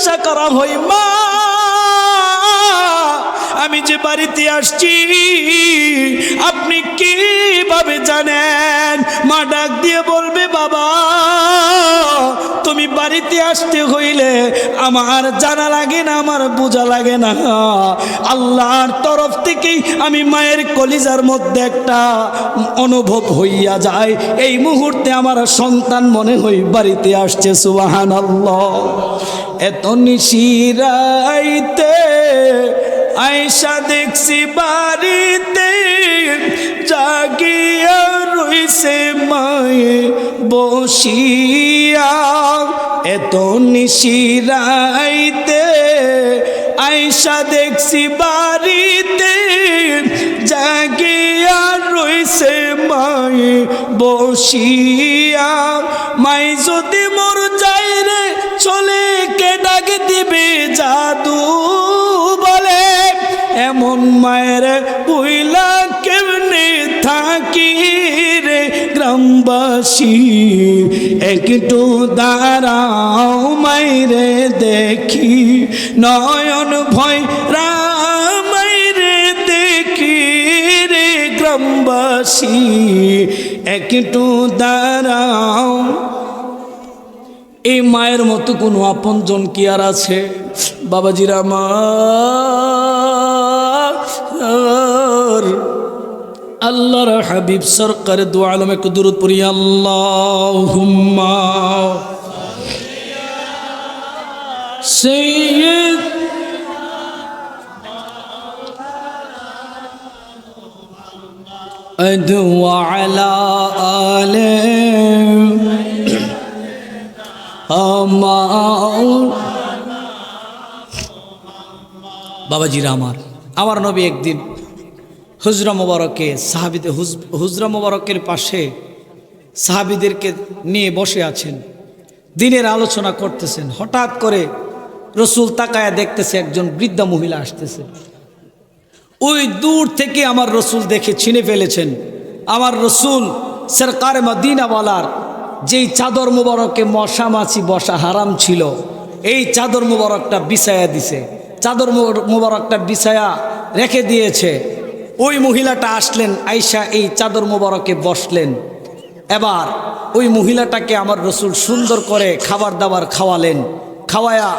জিজ্ঞাসা করা হয়, মা আমি যে বাড়িতে আসছি আপনি কিভাবে জানেন? মা ডাক দিয়ে বলবে, বাবা তুমি বাড়িতে আসতে হইলে আমার জানা লাগে না, আমার বোঝা লাগে না, আল্লাহর তরফ থেকেই আমি মায়ের কলিজার মধ্যে একটা অনুভব হইয়া যায়, এই মুহূর্তে আমার সন্তান মনে হয় বাড়িতে আসছে। সুবহানাল্লাহ। এত নিশিরাইতে আয়েশা দেখছি বাড়িতে জাগিয়া রইছে মায়ে বসিয়া। এত নিশিরাইতে আয়েশা দেখছি বাড়িতে জাগিয়া রইছে মায়ে বসিয়া। মাই যদি মোর যাই রে চলে কে ডাক দিবে জাদু বলে, এমন মায়ের বুইলা কেমনে থাকি রে গ্রামবাসী। একটু দাঁড়াও মাইরে দেখি নয়ন ভয় রামাইরে দেখি রে গ্রামবাসী। একটু দাঁড়াও। এই মায়ের মতো কোনো আপনজন কি আর আছে? বাবাজিরা আমার আল্লাহর হাবিব সরকার দু আলম একটু দুরূদ পড়ি। আল্লাহুম্মা সাইয়্যিদ আদু আলা আলে বাবাজিরা আমার নবী একদিন হুজরা মোবারকে সাহাবীদের হুজরা মোবারকের পাশে সাহাবীদেরকে নিয়ে বসে আছেন, দিনের আলোচনা করতেছেন। হঠাৎ করে রসুল তাকায়া দেখতেছে একজন বৃদ্ধা মহিলা আসতেছে। ওই দূর থেকে আমার রসুল দেখে চিনে ফেলেছেন। আমার রসুল সরকারে মদিনাওয়ালার যেই চাদর মুবারকে মশা মাছি বসা হারাম ছিল, এই চাদর মুবারকটা বিছায়া দিছে, চাদর মুবারকটা বিছায়া রেখে দিয়েছে। ওই মহিলাটা আসলেন, আয়েশা এই চাদর মুবারকে বসলেন। এবার ওই মহিলাটাকে আমার রসুল সুন্দর করে খাবার দাবার খাওয়ালেন। খাওয়ায়া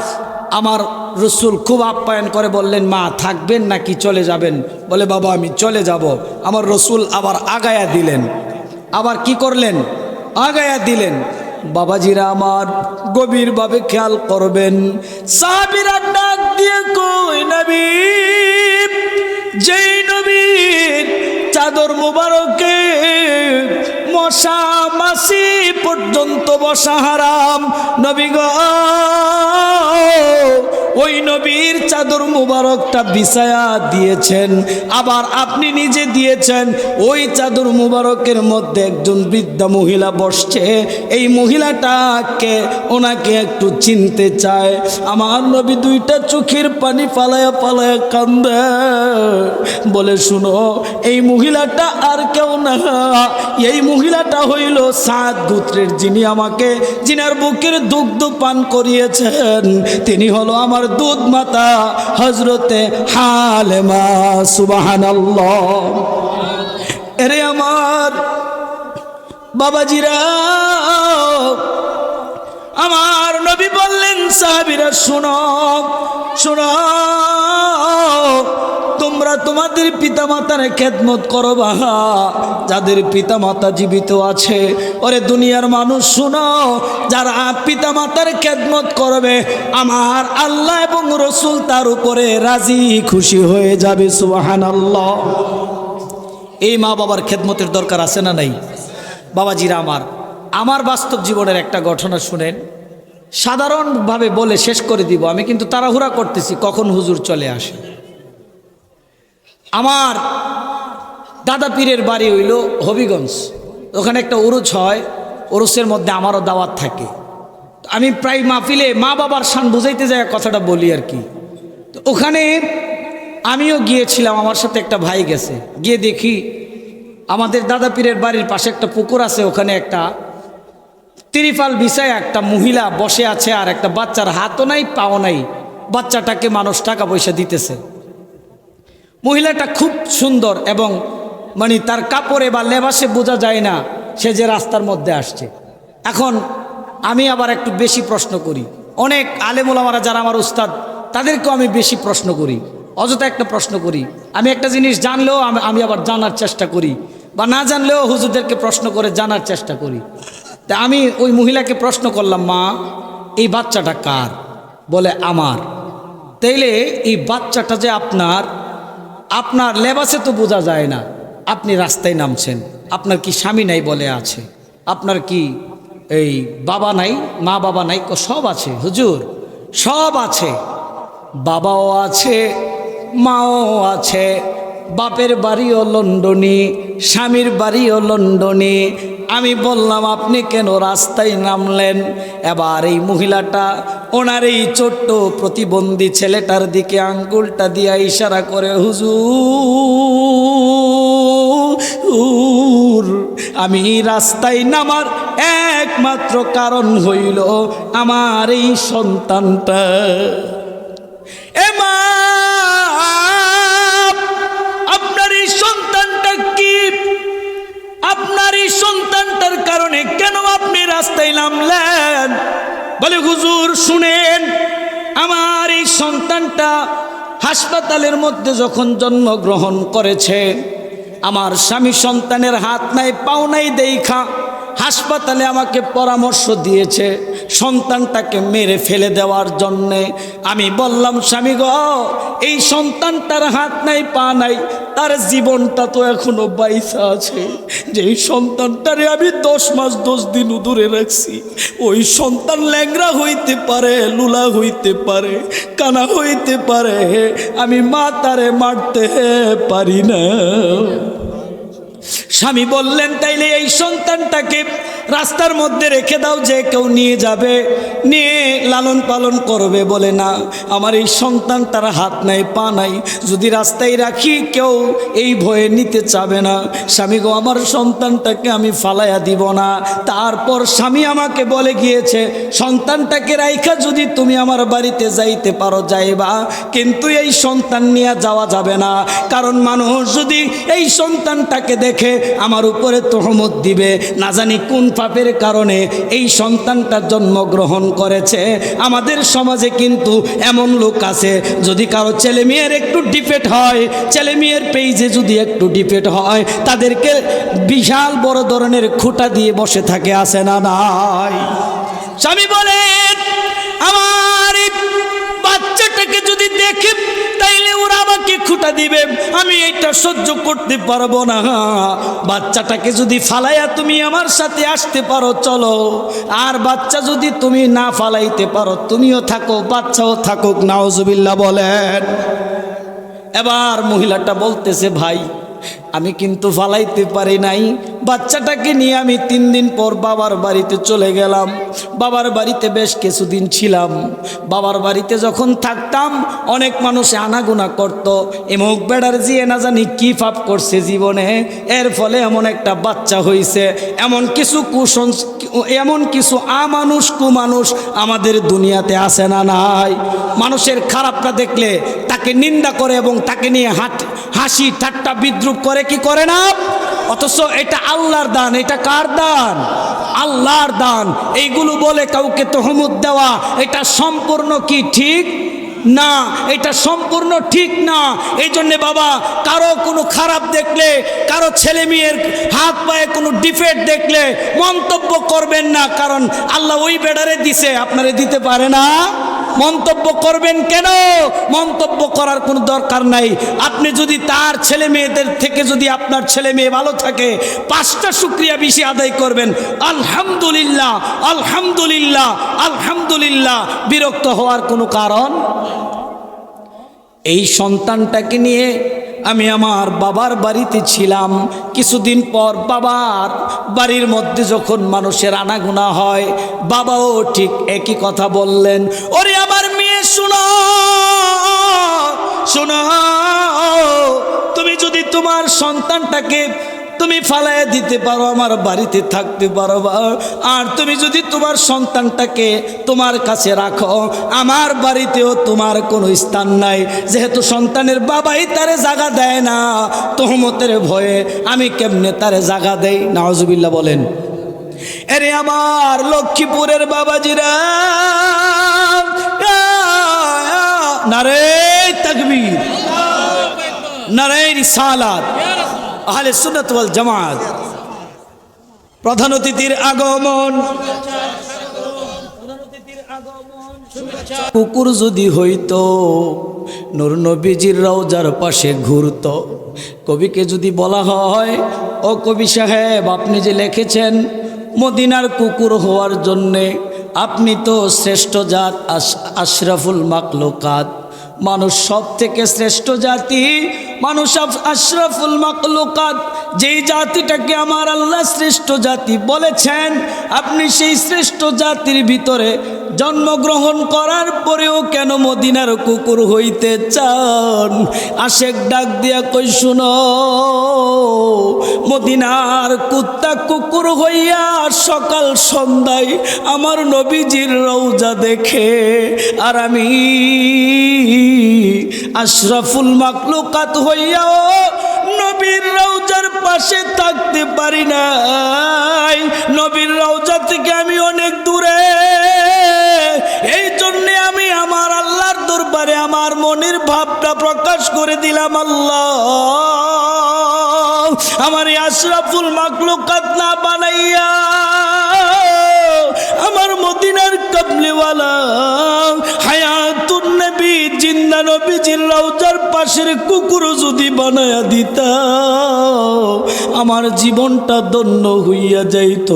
আমার রসুল খুব আপ্যায়ন করে বললেন, মা থাকবেন নাকি চলে যাবেন? বলে, বাবা আমি চলে যাব। আমার রসুল আবার আগায়া দিলেন। আবার কি করলেন? আগায়া দিলেন। বাবাজিরা আমার গভীরভাবে খেয়াল করবেন। সাহাবীরা ডাক দিয়ে কই, নবী, যেই নবীর চাদর মুবারকে মশা মাছি পর্যন্ত বসা হারাম, নবী গো ওই নবীর চাদর মুবারকটা বিছায়া দিয়েছেন, আবার আপনি নিজে দিয়েছেন। ওই চাদর মুবারকের মধ্যে একজন বৃদ্ধা মহিলা বসছে। এই মহিলাটাকে ওনাকে একটু চিনতে চায়। আমার নবী দুইটা চোখের পানি পালায়া পালায়া কান্দে, বলে, শুনো এই মহিলাটা আর কেউ না, এই মহিলাটা হইল সাদ গোত্রের, যিনি আমাকে জিনার বুকের দুগ্ধ পান করিয়েছেন, তিনি হলো আমার দুধ মাতা হযরতে হালেমা। সুবহানাল্লাহ। এরে আমার বাবাজিরা, আমার নবী বললেন, সাহাবীরা শোনো শোনো, তোমরা তোমাদের পিতামাতার খেদমত করো, যাদের পিতামাতা জীবিত আছে। ওরে দুনিয়ার মানুষ শোনো, যারা পিতামাতার খেদমত করবে আমার আল্লাহ এবং রসুল তার উপরে রাজি খুশি হয়ে যাবে। সুবহানাল্লাহ। এই মা বাবার খেদমতের দরকার আছে না নাই? বাবাজিরা আমার বাস্তব জীবনের একটা ঘটনা শুনেন। সাধারণভাবে বলে শেষ করে দিব, আমি কিন্তু তাড়াহুড়া করতেছি কখন হুজুর চলে আসে। আমার দাদা পীরের বাড়ি হইল হবিগঞ্জ। ওখানে একটা উরুস হয়, উরুসের মধ্যে আমারও দাওয়াত থাকে। আমি প্রায় মাহফিলে মা বাবার শান বুঝাইতে যায় কথাটা বলি আর কি। তো ওখানে আমিও গিয়েছিলাম, আমার সাথে একটা ভাই গেছে। গিয়ে দেখি আমাদের দাদা পীরের বাড়ির পাশে একটা পুকুর আছে, ওখানে একটা তিরিপাল বিছায় একটা মহিলা বসে আছে, আর একটা বাচ্চার হাতও নাই পাও নাই, বাচ্চাটাকে মানুষ টাকা পয়সা দিতেছে। মহিলাটা খুব সুন্দর এবং মানে তার কাপড়ে বা লেবাসে বোঝা যায় না সে যে রাস্তার মধ্যে আসছে। এখন আমি আবার একটু বেশি প্রশ্ন করি, অনেক আলেম ওলামারা যারা আমার উস্তাদ তাদেরকেও আমি বেশি প্রশ্ন করি, অযথা একটা প্রশ্ন করি। আমি একটা জিনিস জানলেও আমি আবার জানার চেষ্টা করি, বা না জানলেও হুজুরদেরকে প্রশ্ন করে জানার চেষ্টা করি। তা আমি ওই মহিলাকে প্রশ্ন করলাম, মা এই বাচ্চাটা কার? বলে আমার। তাইলে এই বাচ্চাটা যে আপনার লেবাসে তো বোঝা যায় না, আপনি রাস্তায় নামছেন, আপনার কি স্বামী নাই? বলে আছে। আপনার কি এই বাবা নাই, মা বাবা নাই? সব আছে হুজুর, সব আছে, বাবাও আছে, মাও আছে, বাপের বাড়িও লন্ডনে, স্বামীর বাড়িও লন্ডনে। আমি বললাম আপনি কেন রাস্তায় নামলেন? এবার এই মহিলাটা ওনার এই ছোট্ট প্রতিবন্ধী ছেলেটার দিকে আঙ্গুলটা দিয়া ইশারা করে, হুজুর আমি রাস্তায় নামার একমাত্র কারণ হইল আমার এই সন্তানটা। মা আপনার এই সন্তানটা কি? আপনার এই সন্তানটার কারণে কেন আপনি রাস্তায় নামলেন? বলে হুজুর শুনেন, আমার এই সন্তানটা হাসপাতালের মধ্যে যখন জন্মগ্রহণ করেছে, আমার স্বামী সন্তানের হাত নাই পাও নাই দেখা হাসপাতালে আমাকে পরামর্শ দিয়েছে সন্তানটাকে মেরে ফেলে দেওয়ার জন্যে। আমি বললাম, স্বামী গো, এই সন্তানটার হাত নাই পা নাই, তার জীবনটা তো এখনো বাইসা আছে। যেই সন্তানটারে আমি 10 মাস 10 দিন দূরে রাখছি, ওই সন্তান ল্যাংড়া হইতে পারে, লুলা হইতে পারে, কানা হইতে পারে, আমি মা তারে মারতে পারি না। স্বামী বললেন, তাইলে এই সন্তানটাকে রাস্তার মধ্যে রেখে দাও, যে কেউ নিয়ে যাবে, নিয়ে লালন পালন করবে। বলে না, আমার এই সন্তানটার হাত নাই পা নাই, যদি রাস্তায় রাখি কেউ এই ভয়ে নিতে চাবে না। স্বামী গো, আমার সন্তানটাকে আমি ফালাইয়া দিব না। তারপর স্বামী আমাকে বলে গিয়েছে, সন্তানটাকে রাইখা যদি তুমি আমার বাড়িতে যাইতে পারো যাইবা, কিন্তু এই সন্তান নিয়ে যাওয়া যাবে না, কারণ মানুষ যদি এই সন্তানটাকে দেখে আমার উপরে তহমত দিবে, না জানি কোন পাপের কারণে এই সন্তানটা জন্মগ্রহণ করেছে। আমাদের সমাজে কিন্তু এমন লোক আছে, যদি কারো ছেলে মেয়ের একটু ডিফেক্ট হয়, ছেলে মেয়ের পেইজে যদি একটু ডিফেক্ট হয়, তাদেরকে বিশাল বড় ধরনের খুঁটা দিয়ে বসে থাকে, আছে না নাই? স্বামী বলেন, আমার বাচ্চাটাকে যদি দেখে তাইলে ওরা আমাকে খুঁটা দিবে, আমি এটা সহ্য করতে পারবো না। বাচ্চাটাকে যদি ফালাইয়া তুমি আমার সাথে আসতে পারো চলো, আর বাচ্চা যদি তুমি না ফালাইতে পারো তুমিও থাকো, বাচ্চাও থাকুক। নাউজুবিল্লাহ বলেন। এবার মহিলাটা বলতেছে, ভাই আমি কিন্তু ফালাইতে পারি নাই, বাচ্চাটাকে নিয়ে আমি 3 দিন পর বাবার বাড়িতে চলে গেলাম। বাবার বাড়িতে বেশ কিছুদিন ছিলাম। বাবার বাড়িতে যখন থাকতাম অনেক মানুষ আনাগোনা করত, এমুক বেড়ার জিয়ে না জানি কি পাপ করছে জীবনে, এর ফলে এমন একটা বাচ্চা হয়েছে। এমন কিছু আমানুষ কুমানুষ আমাদের দুনিয়াতে আসে না নাই? মানুষের খারাপটা দেখলে তাকে নিন্দা করে এবং তাকে নিয়ে হাসি ঠাট্টা বিদ্রুপ করে, কি করে না? অথচ এটা আল্লাহর দান। এটা কার দান? আল্লাহর দান। এইগুলো বলে কাউকে তহমত দেওয়া, এটা সম্পূর্ণ কি ঠিক না? এটা সম্পূর্ণ ঠিক না। এই জন্যে বাবা, কারো কোনো খারাপ দেখলে, কারো ছেলে মেয়ের হাত পায়ে কোনো ডিফেক্ট দেখলে মন্তব্য করবেন না, কারণ আল্লাহ ওই বেড়ারে দিছে, আপনারে দিতে পারে না। মন্তব্য করবেন কেন? মন্তব্য করার কোনো দরকার নাই। আপনি যদি তার ছেলে মেয়েদের থেকে যদি আপনার ছেলে মেয়ে ভালো থাকে, 5টা শুকরিয়া বেশি আদায় করবেন, আলহামদুলিল্লাহ আলহামদুলিল্লাহ আলহামদুলিল্লাহ। বিরক্ত হওয়ার কোনো কারণ। এই সন্তানটাকে নিয়ে আমি আমার বাবার বাড়িতে ছিলাম। কিছুদিন পর বাবার বাড়ির মধ্যে যখন মানুষের আনাগোনা হয়, বাবাও ঠিক একই কথা বললেন, ওরে আমার মেয়ে শোনো শোনো, তুমি যদি তোমার সন্তানটাকে তুমি ফালাইয়া দিতে পারো, আমার বাড়িতে থাকতে পারবা। আর তুমি যদি তোমার সন্তানটাকে তোমার কাছে রাখো, আমার বাড়িতেও তোমার কোনো স্থান নাই। যেহেতু সন্তানের বাবাই তারে জায়গা দেয় না, তোহমতের ভয়ে আমি কেমনে তারে জায়গা দেই? নাউজুবিল্লাহ বলেন। এরে আমার লক্ষ্মীপুরের বাবাজিরা, নারে তাকবীর, নারে রিসালাত, আহলে সুন্নাত ওয়াল জামাত। প্রধান অতিথির আগমন, কুকুর যদি হইতো নূর নবীজির রওজার পাশে ঘুরতো। কবিকে যদি বলা হয়, ও কবি সাহেব, আপনি যে লিখেছেন মদিনার কুকুর হওয়ার জন্যে, আপনি তো শ্রেষ্ঠ জাত, আশরাফুল মাকলুকাত, মানুষ সব থেকে শ্রেষ্ঠ জাতি, মানুষ আশরাফুল মাকলুকাত, যেই জাতিটাকে আমার আল্লাহ শ্রেষ্ঠ জাতি বলেছেন, আপনি সেই শ্রেষ্ঠ জাতির ভিতরে জন্মগ্রহণ করার পরেও কেন মদিনার কুকুর হইতে চান? আশেক ডাক দিয়া কই, শুনো, মদিনার কুত্তা কুকুর হইয়া সকাল সন্ধ্যায় আমার নবীজির রওজা দেখে, আর আমি আশরাফুল মাকলুকাত হইয়াও নবীর রওজার পাশে থাকতে পারি নাই। নবীর রওজা থেকে আমি অনেক দূরে। এই জন্যে আমি আমার আল্লাহর দরবারে আমার মনের ভাবটা প্রকাশ করে দিলাম, আল্লাহ আমার আশরাফুল মাকলুকাত না বানাইয়া আমার মদিনার কামলিওয়ালা হায়াতুন নবী জিন্দা নবীজির রওজার পাশের কুকুর যদি বানায়া দিতা, আমার জীবনটা ধন্য হইয়া যাইত।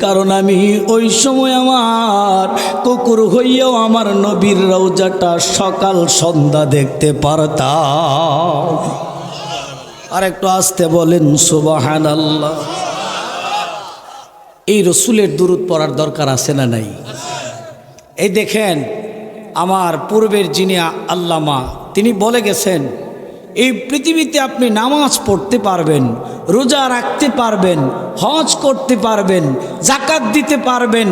কারণ আমি ওই সময় আমার কুকুর হইয়াও আমার নবীর রওজাটা সকাল সন্ধ্যা দেখতে পারতাম। আর একটু আসতে বলেন সুবহানাল্লাহ। এই রসুলের দুরূদ পড়ার দরকার আছে না নাই? এই দেখেন, আমার পূর্বের যিনি আল্লামা, তিনি বলে গেছেন, এই পৃথিবীতে আপনি নামাজ পড়তে পারবেন, রোজা রাখতে পারবেন, হজ করতে পারবেন, জাকাত দিতে পারবেন,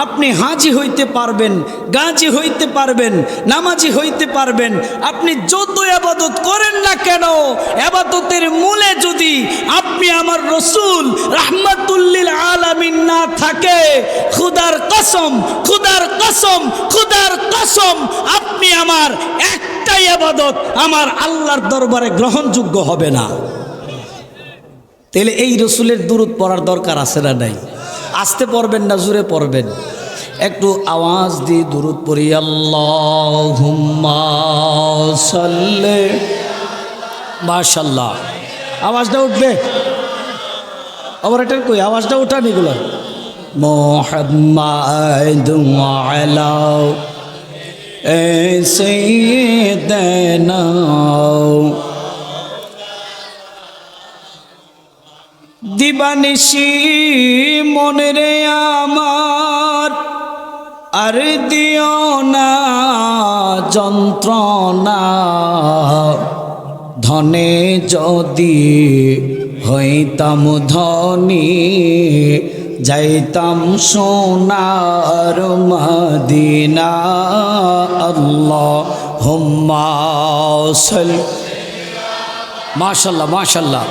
আপনি হাজি হইতে পারবেন, গাজী হইতে পারবেন, নামাজি হইতে পারবেন। আপনি যত ইবাদত করেন না কেন, ইবাদতের মূলে যদি আপনি আমার রসুল রাহমাতুল লিল আলামিন না থাকে, খুদার কসম, খুদার কসম, খুদার কসম, আপনি আমার একটা ইবাদত আমার আল্লাহর দরবারে গ্রহণযোগ্য হবে না। তাহলে এই রসুলের দুরূদ পড়ার দরকার আছে না নাই? আসতে পড়বেন না জোরে পড়বেন? একটু আওয়াজ দিয়ে দুরূদ পড়ি, আল্লাহুম্মা সাল্লি। মাশাআল্লাহ, আওয়াজটা উঠবে। অপারেটর কই, আওয়াজটা উঠান এগুলো। মুহাম্মাদু আলা সাইয়্যিদিনা দিবানিশি মনরে আমার আর দিও না যন্ত্রণা, ধনে যদি হইতাম ধনী যাইতাম সোনার মদিনা। আল্লাহুম্মা সাল্লি। মাশাআল্লাহ, মাশাআল্লাহ।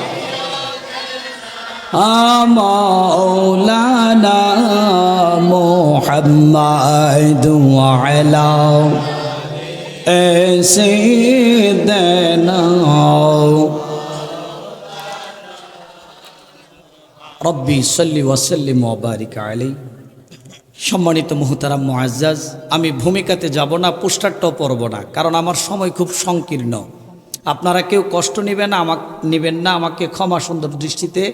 মাওলানা মুহাম্মদ ওয়ালা সাইয়্যিদিনা রব্বি সাল্লি ওয়া সাল্লিম ওয়া বারিক আলাইহি। সম্মানিত মুহতারাম মুআজ্জাজ, আমি ভূমিকাতে যাব না, পোস্টারটাও পড়ব না, কারণ আমার সময় খুব সংকীর্ণ। আপনারা কেউ কষ্ট নেবেন না, আমাকে ক্ষমা সুন্দর দৃষ্টিতে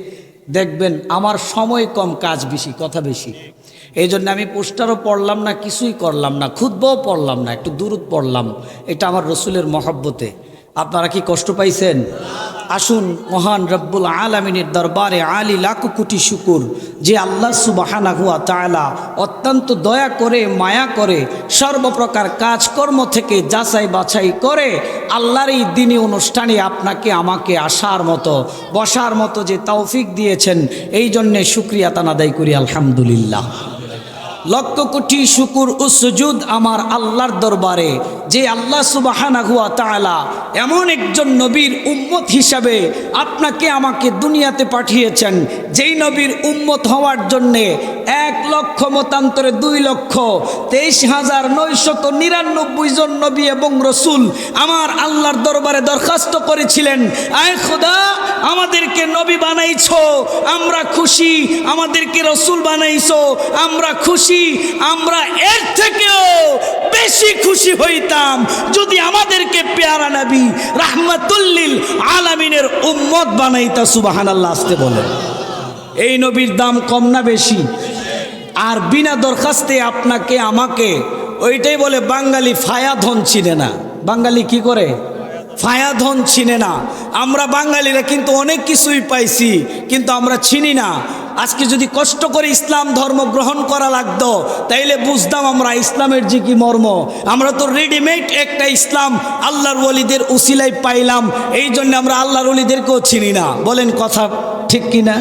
দেখবেন। আমার সময় কম, কাজ বেশি, কথা বেশি। এই জন্য আমি পোস্টারও পড়লাম না, কিছুই করলাম না, খুতবাও পড়লাম না, একটু দুরূদ পড়লাম। এটা আমার রসুলের মহব্বতে। আপনারা কি কষ্ট পাইছেন? আসুন মহান রব্বুল আলামিনের দরবারে আলী লাখ কোটি শুকুর, যে আল্লাহ সুবহানাহু ওয়া তাআলা অত্যন্ত দয়া করে মায়া করে সর্বপ্রকার কাজকর্ম থেকে যাচাই বাছাই করে আল্লাহর এই দিনী অনুষ্ঠানে আপনাকে আমাকে আসার মতো বসার মতো যে তৌফিক দিয়েছেন, এই জন্যে শুকরিয়া আদায় করি আলহামদুলিল্লাহ। লক্ষ কোটি শুকুর ও সুজুদ আমার আল্লাহর দরবারে, যে আল্লাহ সুবহানাহু ওয়া তাআলা এমন একজন নবীর উম্মত হিসাবে আপনাকে আমাকে দুনিয়াতে পাঠিয়েছেন, যেই নবীর উম্মত হওয়ার জন্যে 1,00,000 মতান্তরে 2,23,999 জন নবী এবং রসুল আমার আল্লাহর দরবারে দরখাস্ত করেছিলেন, আয় খোদা আমাদেরকে নবী বানাইছো, আমরা খুশি, আমাদেরকে রসুল বানাইছো, আমরা খুশি, আমরা এর থেকেও বেশি খুশি হইতাম যদি আমাদেরকে পেয়ারা নবী রাহমাতুল লিল আলামিনের উম্মত বানাইতা। সুবহানাল্লাহ আসতে বলেন। এই নবীর দাম কম না বেশি? আর বিনা দরখাস্তে আপনাকে আমাকে, ওইটাই বলে বাঙালি ফায়াধন চিনে না। বাঙালি কি করে? ফায়াধন চিনে না। আমরা বাঙালিরা কিন্তু অনেক কিছুই পাইছি, কিন্তু আমরা চিনি না। আজকে যদি কষ্ট করে ইসলাম ধর্ম গ্রহণ করা লাগতো তাইলে বুঝতাম আমরা ইসলামের যে কি মর্ম। আমরা তো রেডিমেড একটা ইসলাম আল্লাহর ওলিদের উসিলায় পাইলাম, এই জন্য আমরা আল্লাহর ওলিদেরকেও চিনি না। বলেন কথা ঠিক কিনা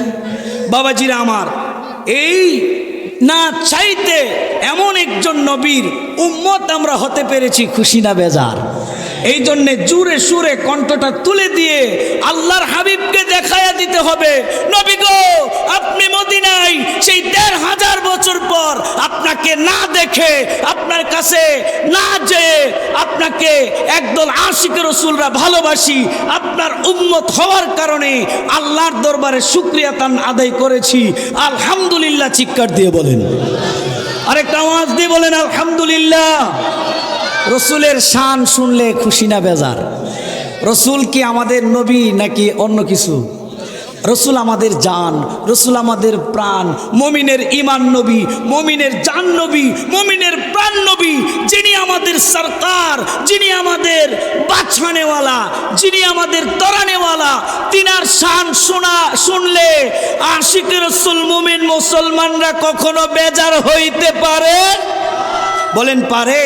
বাবাজিরা আমার? এই না চাইতে এমন একজন নবীর উম্মত আমরা হতে পেরেছি, খুশি না বেজার? এই জন্যে জুরে সুরে কণ্ঠটা তুলে দিয়ে আল্লাহর হাবিবকে দেখায়া দিতে হবে, নবী গো আপনি মদিনায় সেই 1,500 বছর পর আপনাকে না দেখে, আপনার কাছে না যেয়ে আপনাকে একদল আশিক রাসূলরা ভালোবাসি, আপনার উম্মত হওয়ার কারণে আল্লাহর দরবারে শুকরিয়া আদায় করেছি, আলহামদুলিল্লাহ। চিৎকার দিয়ে বলেন, আরেকটা আওয়াজ দিয়ে বলেন আলহামদুলিল্লাহ। রসুলের শান শুনলে খুশি না বেজার? রসুল কি আমাদের নবী নাকি অন্য কিছু? রসুল আমাদের জান, রসুল আমাদের প্রাণ, মমিনের ইমান নবী, মমিনের জান নবী, মমিনের প্রাণ নবী, যিনি আমাদের সরকার, যিনি আমাদের বাছানেওয়ালা, যিনি আমাদের তরানেওয়ালা, তিনার শান শুনলে আশিক রসুল মুমিন মুসলমানরা কখনো বেজার হইতে পারে? বলেন পারে?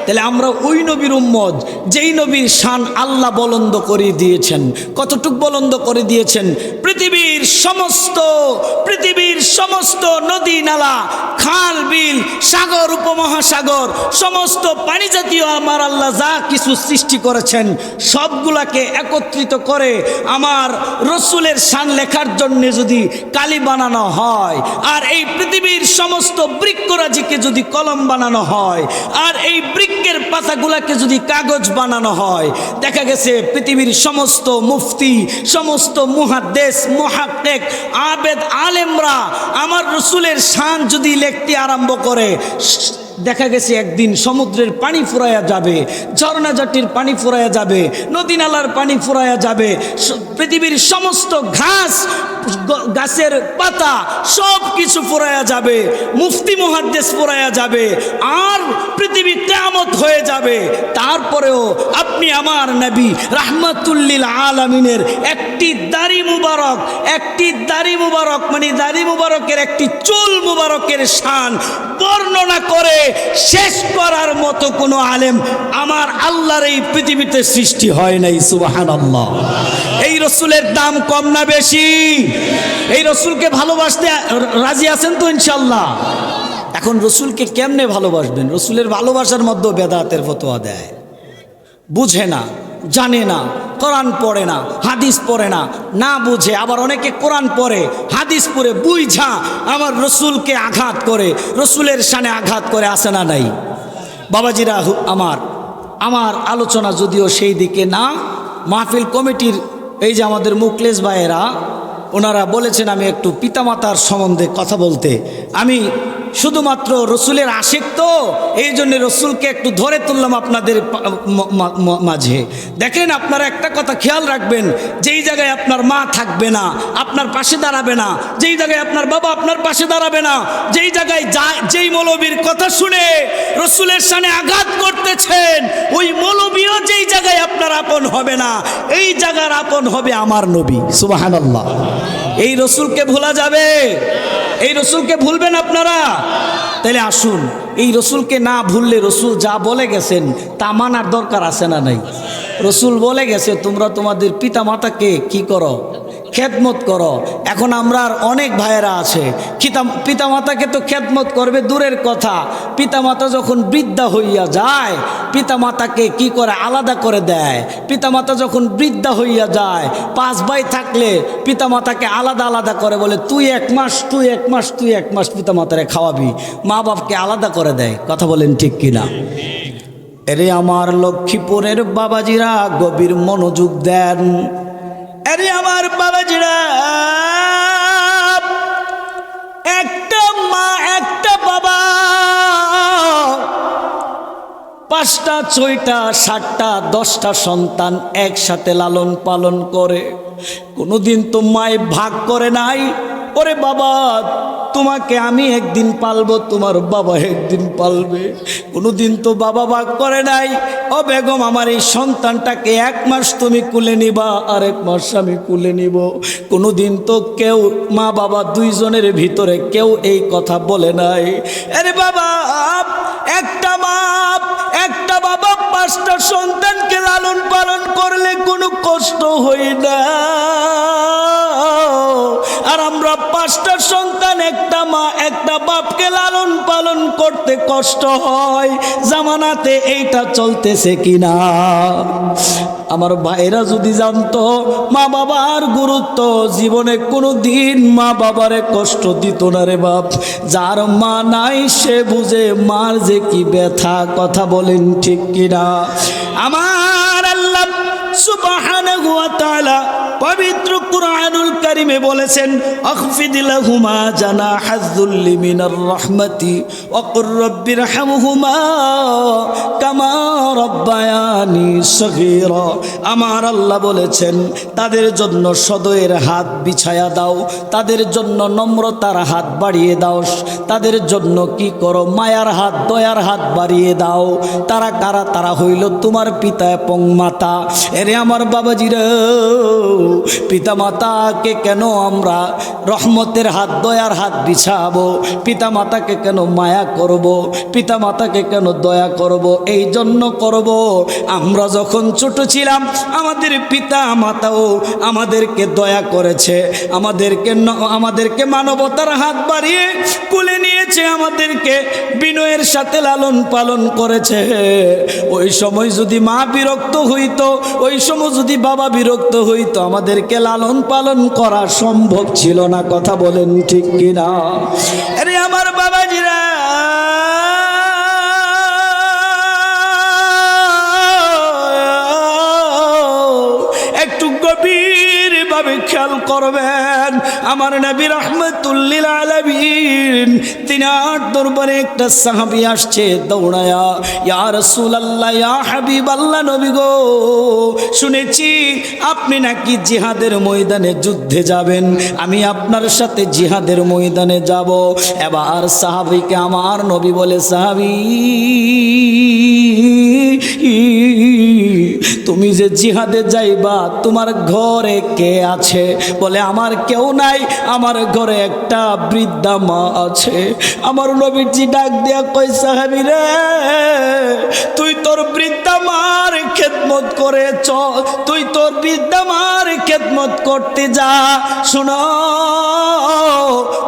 তাহলে আমরা ওই নবীর উম্মত যেই নবীর শান আল্লাহ বলন্দ করে দিয়েছেন। কতটুক বলন্দ করে দিয়েছেন? পৃথিবীর সমস্ত নদী নালা, খাল বিল, সাগর উপমহাসাগর, সমস্ত পানি জাতীয় আমার আল্লাহ যা কিছু সৃষ্টি করেছেন সবগুলাকে একত্রিত করে আমার রসুলের শান লেখার জন্য যদি কালি বানানো হয়, আর এই পৃথিবীর সমস্ত বৃক্ষরাজিকে যদি কলম বানানো হয়, আর এই বৃক্ষের পাতাগুলাকে যদি কাগজ বানানো হয়, দেখা গেছে পৃথিবীর সমস্ত মুফতি, সমস্ত মুহাদ্দিস, মুহাক্কিক, আবেদ, আলেমরা আমার রসুলের শান যদি লিখতে আরম্ভ করে, দেখা গেছে একদিন সমুদ্রের পানি ফুরাইয়া যাবে, ঝর্ণাঝাটির পানি ফুরাইয়া যাবে, নদী নালার পানি ফুরাইয়া যাবে, পৃথিবীর সমস্ত গাছের পাতা সব কিছু ফুরাইয়া যাবে, মুফতি মুহাদ্দিস ফুরাইয়া যাবে, আর পৃথিবী কিয়ামত হয়ে যাবে। তারপরেও আপনি আমার নবী রাহমাতুল লিল আলামিনের একটি দাড়ি মুবারক মানে দাড়ি মুবারকের একটি চুল মুবারকের শান বর্ণনা করে শেষ করার মতো কোনো আলেম আমার আল্লাহর এই পৃথিবীতে সৃষ্টি হয় নাই। সুবহানাল্লাহ। এই রসুলের দাম কম না বেশি? এই রসুলকে ভালোবাসতে রাজি আছেন তো ইনশাল্লাহ? এখন রসুলকে কেমনে ভালোবাসবেন? রসুলের ভালোবাসার মধ্যে বেদাতের ফতোয়া দেয়, বুঝে না, জানে না, কোরআন পড়ে না, হাদিস পড়ে না, না বুঝে। আবার অনেকে কোরআন পড়ে, হাদিস পড়ে বুঝা আমার রসুলকে আঘাত করে, রসুলের শানে আঘাত করে। আসে না নাই? বাবাজিরা আমার আলোচনা যদিও সেই দিকে না, মাহফিল কমিটির এই যে আমাদের মুখলেস ভাইয়েরা ওনারা বলেছেন আমি একটু পিতামাতার সম্বন্ধে কথা বলতে। আমি শুধুমাত্র রসুলের আশিক তো, এই জন্য রসুলকে একটু ধরে তুললাম আপনাদের মাঝে। দেখেন, আপনারা একটা কথা খেয়াল রাখবেন, যেই জায়গায় আপনার মা থাকবে না, আপনার পাশে দাঁড়াবে না, যেই জায়গায় আপনার বাবা আপনার পাশে দাঁড়াবে না, যেই জায়গায় যেই মৌলবীর কথা শুনে রসুলের সামনে আঘাত করতেছেন, ওই মৌলবীও যেই জায়গায় আপনার আপন হবে না, এই জায়গার আপন হবে আমার নবী। সুবহানাল্লাহ। এই রসুলকে ভোলা যাবে? এই রসুলকে ভুলবেন আপনারা? তাহলে আসুন, এই রসুলকে না ভুললে রসুল যা বলে গেছেন তা মানার দরকার আছে না নাই? রসুল বলে গেছে তোমরা তোমাদের পিতা মাতাকে কি করো? খেদমত করো। এখন আমরা অনেক ভাইয়েরা আছে, পিতামাতাকে তো খেদমত করবে দূরের কথা, পিতামাতা যখন বৃদ্ধা হইয়া যায় পিতামাতাকে কি করে? আলাদা করে দেয়। পিতামাতা যখন বৃদ্ধা হইয়া যায়, 5 ভাই থাকলে পিতামাতাকে আলাদা আলাদা করে, বলে তুই 1 মাস, তুই 1 মাস, তুই 1 মাস পিতামাতারে খাওয়াবি। মা বাপকে আলাদা করে দেয়। কথা বলেন ঠিক কিনা? এরে আমার লক্ষ্মীপুরের বাবাজিরা গভীর মনোযোগ দেন। আরে আমার বাবাজিরা, একটা মা একটা বাবা 5টা 6টা 7টা 10টা সন্তান একসাথে লালন পালন করে। কোনোদিন তো মায় ভাগ করে নাই, ওরে বাবা তোমাকে আমি একদিন পালবো, তোমার বাবা একদিন পালবে। কোনোদিন তো বাবা ভাগ করে নাই, ও বেগম আমার এই সন্তানটাকে 1 মাস তুমি কুলে নিবা, আর 1 মাস আমি কুলে নিব। কোনোদিন তো কেউ মা বাবা 2 জনের ভিতরে কেউ এই কথা বলে নাই। আরে বাবা, একটা মা একটা বাবা 5টা সন্তানকে লালন পালন করলে কোনো কষ্ট হয় না, আর আমরা 5টা সন্তান একটা মা একটা বাপকে লালন পালন করতে কষ্ট হয়। জামানাতে এইটা চলতেছে কিনা? আমার ভাইরা যদি জানতো মা বাবার গুরুত্ব, জীবনে কোনো দিন মা বাবারে কষ্ট দিত না রে বাপ। যার মা নাই সে বুঝে মার যে কি ব্যথা। কথা বলেন ঠিক কিনা? আমার আল্লাহ সুবহানাহু ওয়া তাআলা পবিত্র কুরআনুল কারীমে বলেছেন, আখফিদ লাহুমা জানাহায-যুল্লি মিনার রাহমাতি ওয়া কুর রাব্বিরহামহুমা কামা রাব্বায়ানি সগীরা। আমার আল্লাহ বলেছেন, তাদের জন্য সদয়ের হাত বিছায়া দাও, তাদের জন্য নম্রতার হাত বাড়িয়ে দাও, তাদের জন্য কি করো? মায়ার হাত দয়ার হাত বাড়িয়ে দাও। তারা কারা? তারা হইল তোমার পিতা এবং মাতা। এরে আমার বাবাজিরা, পিতা মাতাকে কেন আমরা রহমতের হাত দয়ার হাত বিছাবো? পিতা মাতাকে কেন মায়া করব? পিতা মাতাকে কেন দয়া করব? এই জন্য করব, আমরা যখন ছোট ছিলাম আমাদের পিতা মাতাও আমাদেরকে দয়া করেছে, আমাদেরকে মানবতার হাত বাড়িয়ে কুলে নিয়েছে, আমাদেরকে বিনয়ের সাথে লালন পালন করেছে। ওই সময় যদি মা বিরক্ত হইতো, ওই সময় যদি বাবা বিরক্ত হইতো, আমাদেরকে লালন পালন করা সম্ভব ছিল না। কথা বলেন ঠিক কিনা? আরে আমার বাবাজিরা, একটু গভীর ভাবে খেয়াল করবেন। আমার নবী রাহমাতুল লিল আলামিন তিনার দরবারে একটা সাহাবী আসছে দৌড়ায়া, ইয়া রাসূলুল্লাহ, ইয়া হাবিবাল্লাহ, নবী গো, শুনেছি আপনি নাকি জিহাদের ময়দানে যুদ্ধে যাবেন, আমি আপনার সাথে জিহাদের ময়দানে যাব। এবার সাহাবীকে আমার নবী বলে, সাহাবী তুমি যে জিহাদে যাইবা তোমার ঘরে কে আছে? বলে আমার কেউ নাই, আমার ঘরে একটা বৃদ্ধা মা আছে। আমার নবীজি ডাক দিয়া কই, সাহাবী রে, তুই তোর বৃদ্ধা মার খেদমত করে চল, তুই তোর বৃদ্ধা মার খেদমত করতে যা। শোনো,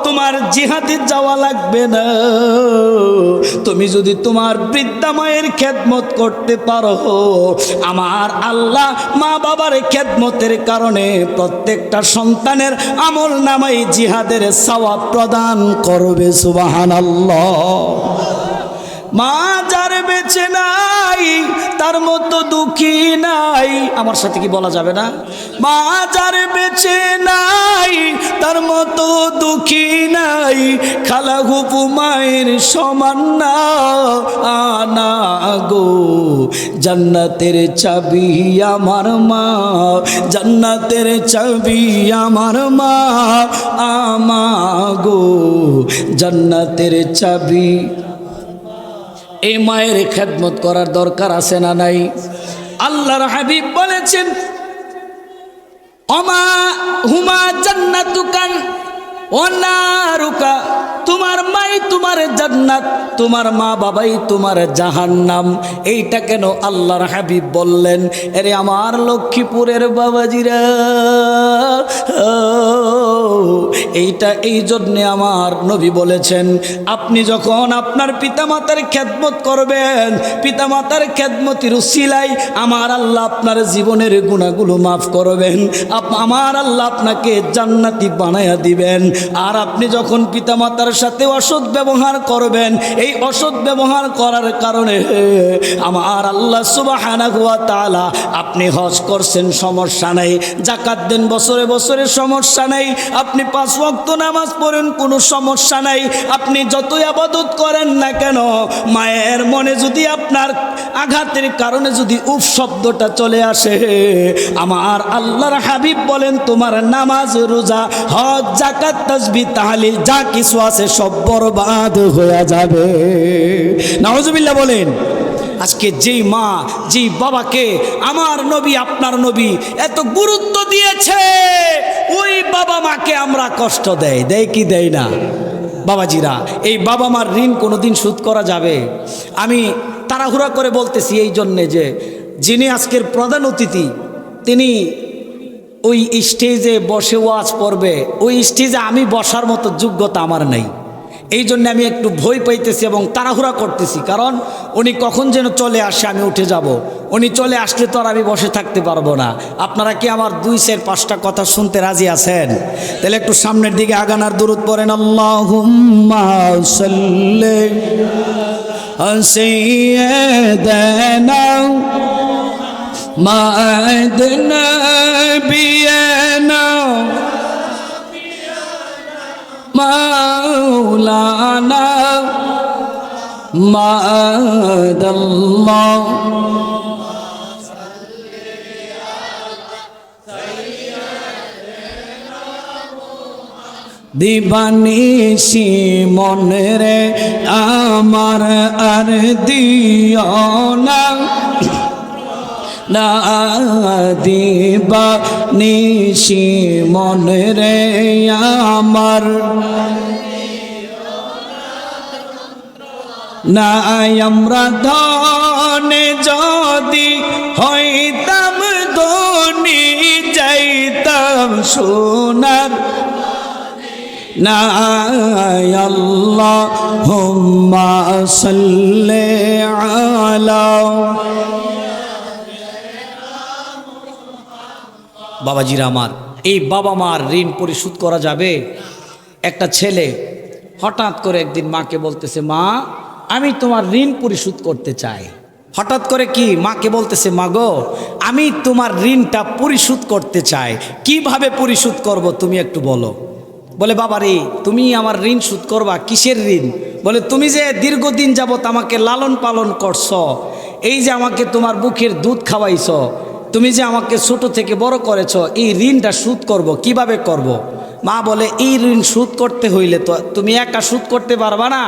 তোমার জিহাদে যাওয়া লাগবে না, তুমি যদি তোমার বৃদ্ধা মায়ের খেদমত করতে পারো, আমার আল্লাহ মা বাবার খেদমতের কারণে প্রত্যেকটা সন্তানের আমল নামায় জিহাদের সওয়াব প্রদান করবে। সুবহানাল্লাহ। মা যার বেঁচে নাই তার মতো দুঃখী নাই। আমার সাথে কি বলা যাবে না? মা যার বেঁচে নাই তার মতো দুঃখী নাই, খালা ফুপু মায়ের সমান না আনা গো। জান্নাতের চাবি আমার মা, জান্নাতের চাবি আমার মা গো, জান্নাতের চাবি। এই মায়ের খেদমত করার দরকার আছে না নাই? আল্লাহর হাবিব বলেছেন ওমা হুমা জান্নাতুকান ওয়া নারুকা, তোমার মাই তোমার জান্নাত, তোমার মা বাবাই তোমার জাহান্নাম। এইটা কেন আল্লাহর হাবিব বললেন? আরে আমার লক্ষ্মীপুরের বাবাজিরা, এইটা এই জন্যে আমার নবী বলেছেন, আপনি যখন আপনার পিতামাতার খেদমত করবেন, পিতামাতার খেদমতির উসিলায় আমার আল্লাহ আপনার জীবনের গুনাহগুলো মাফ করবেন, আমার আল্লাহ আপনাকে জান্নাতি বানায়া দিবেন। আর আপনি যখন পিতামাতার সাথে অসৎ ব্যবহার করবেন, এই অসৎ ব্যবহার করার কারণে আমার আল্লাহ সুবহানাহু ওয়া তাআলা, আপনি হজ করছেন সমস্যা নাই, যাকাত দেন বছরে বছরে সমস্যা নাই, আপনি 5 ওয়াক্ত নামাজ পড়েন কোনো সমস্যা নাই, আপনি যতই ইবাদত করেন না কেন, মায়ের মনে যদি আপনার আঘাতের কারণে যদি উফ শব্দটা চলে আসে, আমার আল্লাহর হাবিব বলেন তোমার নামাজ, রোজা, হজ, যাকাত, তাসবিহ, তাহলিল যা কিছু আছে সব বরবাদ হয়ে যাবে। নাউজুবিল্লাহ বলেন। আজকে যেই মা যেই বাবাকে আমার নবী আপনার নবী এত গুরুত্ব দিয়েছে, ওই বাবা মাকে আমরা কষ্ট দেয় কি দেয় না? বাবাজিরা, এই বাবা মার ঋণ কোনোদিন শোধ করা যাবে? আমি তাড়াহুড়া করে বলতেছি এই জন্যে যে যিনি আজকের প্রধান অতিথি, তিনি ওই স্টেজে বসে ওয়াজ পড়বে, ওই স্টেজে আমি বসার মতো যোগ্যতা আমার নাই। এই জন্য আমি একটু ভয় পাইতেছি এবং তাড়াহুড়া করতেছি, কারণ উনি কখন যেন চলে আসে, আমি উঠে যাব। উনি চলে আসলে তো আর আমি বসে থাকতে পারবো না। আপনারা কি আমার 2-5টা কথা শুনতে রাজি আছেন? তাহলে একটু সামনের দিকে আগানার দুরূদ পড়েন। আল্লাহুম্মা সাল্লি আলা সাইয়্যিদিনা মা'আদনা বিয়ানা মাওলানা মা'আদাল্লাহ দিবানিশি মনে রে আমার আর দিও না, না দিবানিশি মনে রে আমার, না আমরা ধনে যদি হইতাম ধনী যাইতাম সোনার, না আল্লাহুম্মা সাল্লি আলা। বাবাজিরা আমার, এই বাবা মার ঋণ পরিশোধ করা যাবে? একটা ছেলে হঠাৎ করে একদিন মাকে বলতেছে, মা আমি তোমার ঋণ পরিশোধ করতে চাই। হঠাৎ করে কি মাকে বলতেছে, মা গো আমি তোমার ঋণটা পরিশোধ করতে চাই, কিভাবে পরিশোধ করব তুমি একটু বলো। বলে বাবা রে, তুমি আমার ঋণ শোধ করবা? কিসের ঋণ? বলে তুমি যে দীর্ঘদিন যাবত আমাকে লালন পালন করছো, এই যে আমাকে তোমার বুকের দুধ খাওয়াইছ, তুমি যে আমাকে ছোট থেকে বড় করেছ, এই ঋণটা শোধ করব, কিভাবে করব? মা বলে এই ঋণ শোধ করতে হইলে তো তুমি একা শোধ করতে পারবা না,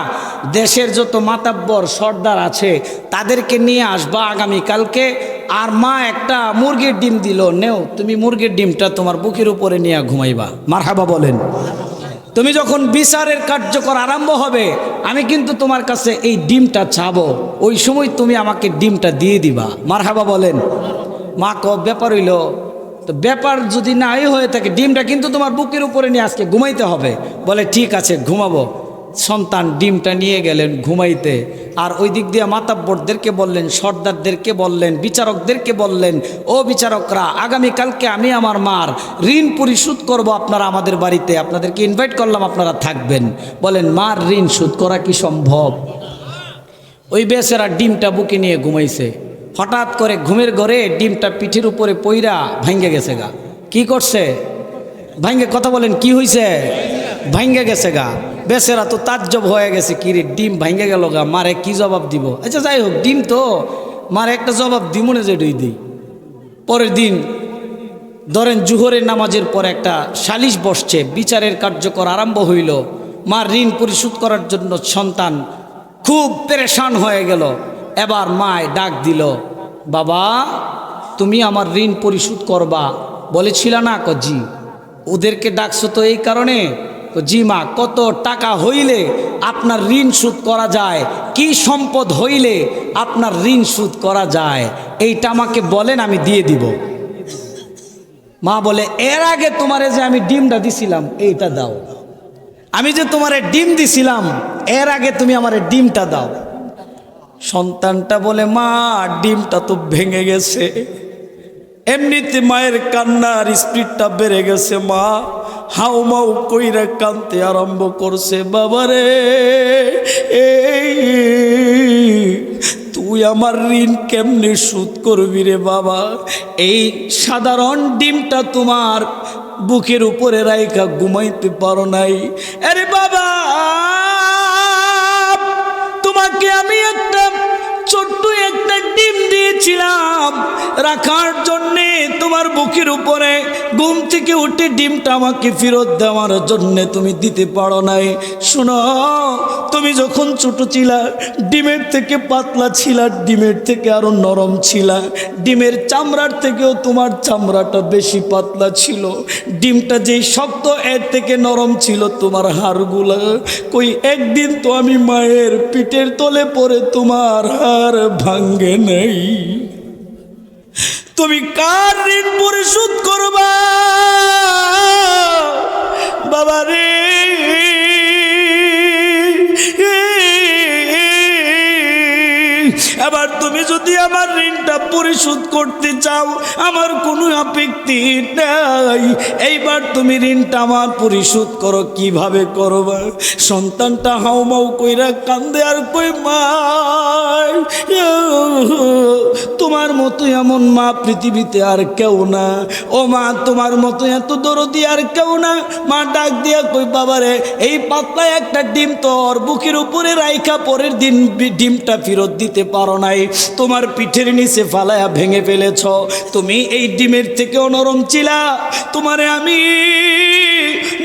দেশের যত মাতাব্বর সর্দার আছে তাদেরকে নিয়ে আসবা আগামীকালকে। আর মা একটা মুরগির ডিম দিল, নেও তুমি মুরগির ডিমটা তোমার বুকের উপরে নিয়ে ঘুমাইবা। মারহাবা বলেন। তুমি যখন বিচারের কার্যকর আরম্ভ হবে, আমি কিন্তু তোমার কাছে এই ডিমটা চাবো, ওই সময় তুমি আমাকে ডিমটা দিয়ে দিবা। মারহাবা বলেন। মা ক ব্যাপার হইল, তো ব্যাপার যদি নাই হয়ে থাকে, ডিমটা কিন্তু তোমার বুকের উপরে নিয়ে আজকে ঘুমাইতে হবে। বলে ঠিক আছে ঘুমাবো। সন্তান ডিমটা নিয়ে গেলেন ঘুমাইতে, আর ওই দিক দিয়ে মাতাব্বরদেরকে বললেন, সর্দারদেরকে বললেন, বিচারকদেরকে বললেন, ও বিচারকরা আগামীকালকে আমি আমার মার ঋণ পরিশোধ করব, আপনারা আমাদের বাড়িতে, আপনাদেরকে ইনভাইট করলাম, আপনারা থাকবেন। বলেন মার ঋণ শোধ করা কি সম্ভব? ওই বেচারা ডিমটা বুকে নিয়ে ঘুমাইছে। হঠাৎ করে ঘুমের ঘরে ডিমটা পিঠের উপরে পইরা ভাঙ্গে গেছে গা। কি করছে? ভাঙ্গে, কথা বলেন, কি হইছে? ভাঙ্গে গেছে গা। বেচারা তো তাজ্জব হয়ে গেছে, কি রে ডিম ভাঙ্গে গেল গা, মারে কি জবাব দিব? আচ্ছা যাই হোক, ডিম তো মারে একটা জবাব দিব না, যেটাই দিই। পরের দিন ধরেন জুহরের নামাজের পর একটা সালিশ বসছে, বিচারের কার্যকর আরম্ভ হইল। মার ঋণ পরিশোধ করার জন্য সন্তান খুব পেরেশান হয়ে গেল। এবার মায় ডাক দিল, বাবা তুমি আমার ঋণ পরিশোধ করবা বলেছিল না? জি। ওদেরকে ডাকছো তো এই কারণে? জি মা। কত টাকা হইলে আপনার ঋণ শোধ করা যায়? কি সম্পদ হইলে আপনার ঋণ শোধ করা যায়? এইটা আমাকে বলেন, আমি দিয়ে দিব। মা বলে, এর আগে তোমারে যে আমি ডিমটা দিছিলাম এইটা দাও। আমি যে তোমারে ডিম দিছিলাম এর আগে তুমি আমারে ডিমটা দাও। সন্তানটা বলে, মা ডিমটা তো ভেঙে গেছে। এমনিতে মায়ের কান্নার স্পিডটা বেড়ে গেছে। মা হাউ মাউ কইরা কাঁদতে আরম্ভ করছে। বাবারে, তুই আমার ঋণ কেমনে শোধ করবি রে বাবা? এই সাধারণ ডিমটা তোমার বুকের উপরে রাইখা ঘুমাইতে পারো নাই। আরে বাবা, তোমাকে আমি একটা ছোট্ট একটা ডিম দিয়েছিলাম রাখার জন্যে, তোমার বুকের উপরে। ঘুম থেকে উঠে ডিমটা আমাকে ফেরত দেওয়ার জন্যে তুমি দিতে পারো নাই। শোনো, তুমি যখন ছোট ছিলা ডিমের থেকে পাতলা ছিলা, ডিমের থেকে আরো নরম ছিলা। ডিমের চামড়ার থেকেও তোমার চামড়াটা বেশি পাতলা ছিল। ডিমটা যেই শক্ত এর থেকে নরম ছিল তোমার হাড়গুলা। কই একদিন তো আমি মায়ের পিঠের তলে পড়ে তোমার হাড় ভাঙ্গে নেই। তুমি কার ঋণ পরিশোধ করবা বাবা রে? এবার তুমি যদি আমার ঋণটা পরিশোধ করতে চাও, আমার কোনো আপত্তি নাই। এইবার তুমি ঋণটা আমার পরিশোধ করো। কিভাবে করবা? সন্তানটা হাউমাউ কইরা কান্দে আর কই, মা তোমার মতো এমন মা পৃথিবীতে আর কেউ না। ও মা, তোমার মতো এত দরদি আর কেউ না। মা ডাক দিয়া কই, বাবারে এই পাতলা একটা ডিম তোর বুকের উপরে রাইখা পরের দিন ডিমটা ফেরত দিতে পারো নাই। তোমার পিঠের নিচে ফালায়া ভেঙে ফেলেছ। তুমি এই ডিমের থেকেও নরম ছিলা। তোমারে আমি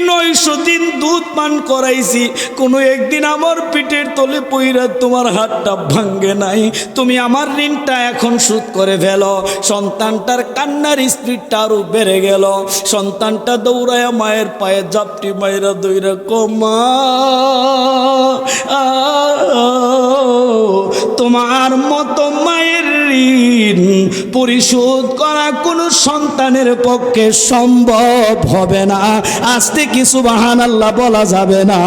900 দিন দুধ পান করাইছি, কোনো একদিন আমার পিঠের তলে পইরা তোমার হাতটা ভাঙ্গে নাই। তুমি আমার ঋণটা এখন শোধ করে ফেলো। সন্তানটার কান্নার স্পিডটা আরো বেড়ে গেল। সন্তানটা দৌড়ায়া মায়ের পায়ে জাপটি মায়েরা দইরা কমা, তোমার মতো মায়ের ঋণ পরিশোধ করা কোনো সন্তানের পক্ষে সম্ভব হবে না। আস্তে কি সুবহানাল্লাহ বলা যাবে না?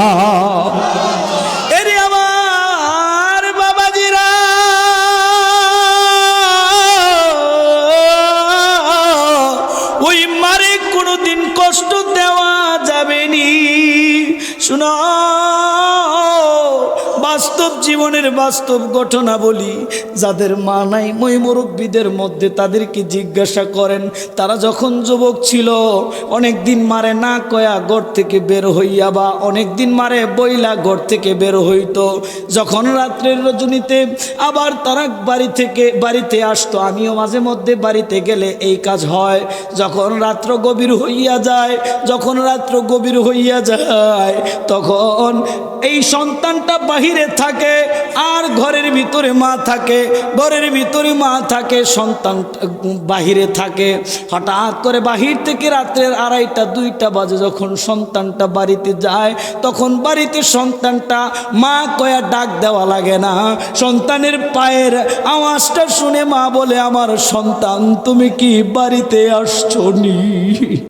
এরে আমার বাবাজিরা, ওই মারে কোনোদিন কষ্ট দেওয়া যাবে নি। শুনো, বাস্তব জীবনের বাস্তব ঘটনা বলি। যাদের মা নাই, মই মুরব্বীদের মধ্যে তাদেরকে জিজ্ঞাসা করেন, তারা যখন যুবক ছিল অনেক দিন মারে না কয়া ঘর থেকে বের হইয়া, বা অনেক দিন মারে বইলা ঘর থেকে বের হইতো। যখন রাত্রের রজনীতে আবার তারা বাড়িতে আসতো, আমিও মাঝে মধ্যে বাড়িতে গেলে এই কাজ হয়। যখন রাত্র গভীর হইয়া যায় তখন এই সন্তানটা বাহিরে থাকে আর ঘরের ভিতরে মা থাকে, সন্তান বাহিরে থাকে। হঠাৎ করে বাহির থেকে রাত্রের 2:30-2টা বাজে যখন সন্তানটা বাড়িতে যায়, তখন বাড়িতে সন্তানটা মা কয়া ডাক দেওয়া লাগে না। সন্তানের পায়ের আওয়াজটা শুনে মা বলে, আমার সন্তান তুমি কি বাড়িতে আসছো নি?